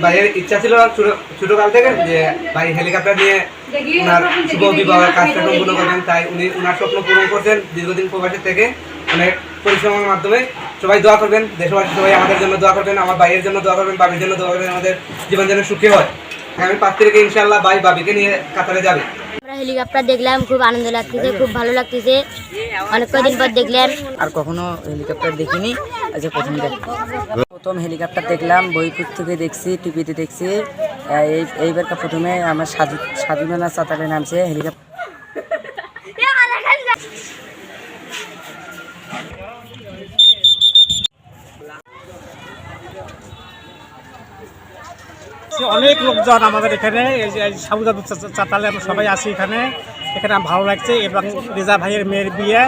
ভাইয়ের ইচ্ছা ছিল ছোটকাল থেকে যে ভাই হেলিকপ্টার নিয়ে ওনার শুভ বিবাহের কাজটা সম্পূর্ণ করবেন, তাই উনি ওনার স্বপ্ন পূরণ করছেন দীর্ঘদিন প্রবাসী থেকে অনেক পরিশ্রমের মাধ্যমে। সবাই দোয়া করবেন, দেশবাসী সবাই আমাদের জন্য দোয়া করবেন, আমার ভাইয়ের জন্য দোয়া করবেন, বাবির জন্য দোয়া করবেন, আমাদের জীবন যেন সুখী হয়। আমি 5 তারিখে ইনশাআল্লাহ ভাই বাবিকে নিয়ে কাতারে যাবে। আমরা হেলিকপ্টার দেখলাম, খুব আনন্দ লাগতেছে, খুব ভালো লাগতেছে, অনেক কদিন পর দেখলাম। আর কখনো হেলিকপ্টার দেখিনি, আজ প্রথম হেলিকপ্টার দেখলাম, বই পুস্তকে দেখছি, টিভিতে দেখছি। এইবারকার প্রথমে আমার স্বাধীনতা চাতালে নামছে হেলিকপ্টার। অনেক লোকজন আমাদের এখানে সাবুদাদু চাতালে আমরা সবাই আসি এখানে ভালো লাগছে। এবং রেজা ভাইয়ের মেয়ের বিয়ে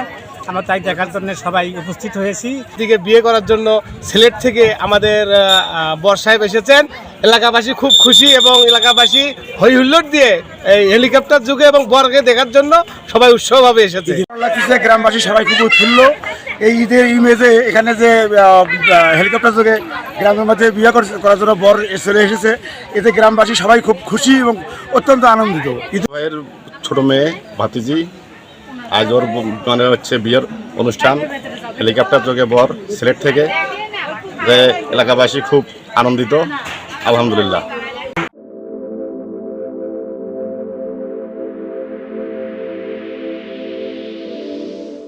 আমরা তাই দেখার জন্য সবাই উপস্থিত হয়েছি। দিকে বিয়ে করার জন্য সিলেট থেকে আমাদের বর সাহেব এসেছেন। এলাকাবাসী খুব খুশি এবং এলাকাবাসী হই হুল্লোড় দিয়ে এই হেলিকপ্টার যুগে এবং বরকে দেখার জন্য সবাই উৎসবভাবে এসেছে। গ্রামবাসী সবাই খুব উৎফুল্ল এই ঈদের ইমেজে। এখানে যে হেলিকপ্টার যুগে গ্রামের মধ্যে বিয়ে করার জন্য বর চলে এসেছে, এতে গ্রামবাসী সবাই খুব খুশি এবং অত্যন্ত আনন্দিত। ভাইয়ের ছোট মেয়ে ভাতিজি, আজ ওর মানে হচ্ছে বিয়ের অনুষ্ঠান। হেলিকপ্টার যোগে বর সিলেট থেকে, যে এলাকাবাসী খুব আনন্দিত, আলহামদুলিল্লাহ।